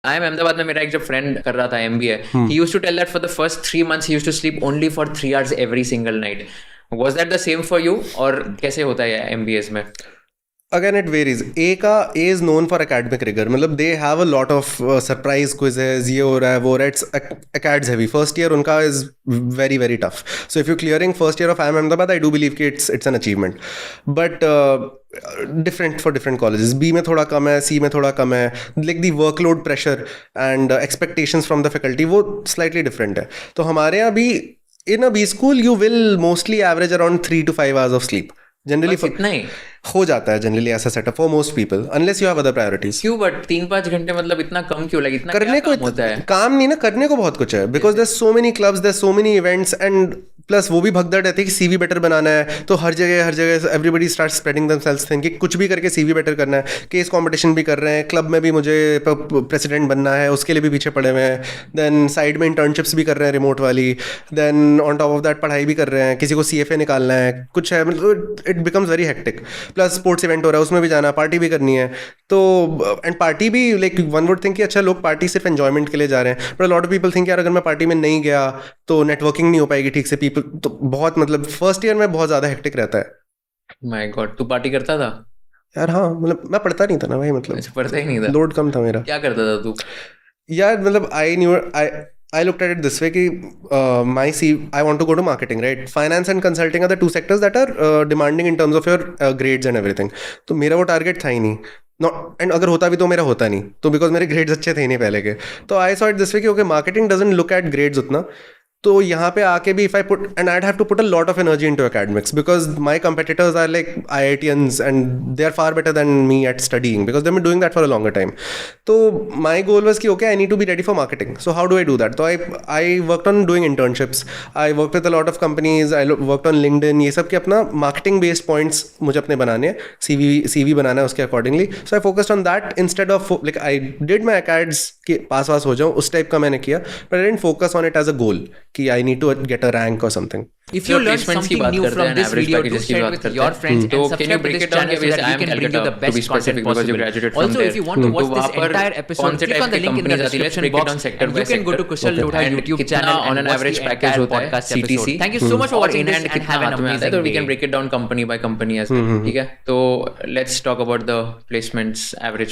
I am Ahmedabad में मेरा एक जो फ्रेंड कर रहा था MBA, he used to tell that for the first 3 months he used to sleep only for 3 hours every single night. Was that the same for you? और कैसे होता है MBAs में? Again, it varies. A is known for academic rigor. मतलब they have a lot of surprise quizzes. ये हो रहा है वो हो रहा है. It's acads heavy. First year उनका is very very tough. So if you're clearing first year of IIM Ahmedabad, I do believe कि it's an achievement. But different for different colleges. B में थोड़ा कम है, C में थोड़ा कम है. Like the workload pressure and expectations from the faculty वो slightly different है. तो हमारे यहाँ भी in a B school you will mostly average around 3 to 5 hours of sleep. Generally इतना ही हो जाता है जनरली ऐसा setup for most people unless you have other priorities. क्यों बट 3-5 घंटे मतलब इतना कम क्यों लगे? इतना करने को होता है? काम नहीं ना, करने को बहुत कुछ है because there so many clubs, there so many events and plus वो भी भगदड़ रहती है कि सीवी बेटर बनाना है. तो हर जगह everybody start spreading themselves think कि कुछ भी करके सीवी बेटर करना है. केस कंपटीशन भी कर रहे हैं, क्लब में भी मुझे प्रेसिडेंट बनना है, उसके लिए भी पीछे पड़े हुए हैं. देन साइड में इंटर्नशिप्स भी कर रहे हैं रिमोट वाली. Then on top of that पढ़ाई भी कर रहे हैं, किसी को CFA निकालना है, कुछ है. मतलब it becomes very hectic. Plus sports event हो रहा है, उसमें भी जाना, पार्टी भी करनी है. तो एंड पार्टी भी लाइक वन वुड थिंक कि अच्छा लोग पार्टी सिर्फ एंजॉयमेंट के लिए जा रहे हैं, but lot of people think यार अगर मैं पार्टी में नहीं गया तो नेटवर्किंग नहीं हो पाएगी ठीक से. पीपल तो बहुत मतलब फर्स्ट ईयर में बहुत ज्यादा हेक्टिक रहता है. माय गॉड, तू पार्टी करता था यार? हाँ मतलब मैं पढ़ता नहीं था ना भाई, मतलब पढ़ता ही नहीं था, लोड कम था मेरा. क्या करता था तू? यार मतलब I looked at it this way कि I want to go to marketing, right? Finance and consulting are the two sectors that are demanding in terms of your grades and everything. तो मेरा वो टारगेट था ही नहीं. And अगर होता भी तो मेरा होता नहीं, तो बिकॉज मेरे ग्रेड्स अच्छे थे ही नहीं पहले के. तो I saw it this way कि okay marketing doesn't look at grades उतना. तो यहाँ पे आके भी if I put and I have to put a lot of energy into academics because my competitors are like IITians and they are far better than me at studying because they are doing that for a longer time. तो my goal was कि okay I need to be ready for marketing. So how do I do that? तो I worked on doing internships, I work with a lot of companies, I worked on LinkedIn. ये सब के अपना marketing based points मुझे अपने बनाने हैं, CV बनाना है उसके accordingly. So I focused on that instead of like I did my acads के पास हो जाऊँ उस टाइप का मैंने किया, but I didn't focus on it as a goal कि I need to get a rank or something. If you learn something new from this video, do share it with your friends and subscribe to this channel so that we can bring you the best content possible. Also, if you want to watch this entire episode, click on the link in the description box and you can go to Kushal Lodha YouTube channel on an average package podcast episode. Thank you so much for watching this and have an amazing day. We can break it down company by company as well. ठीक है, तो let's talk about the placements average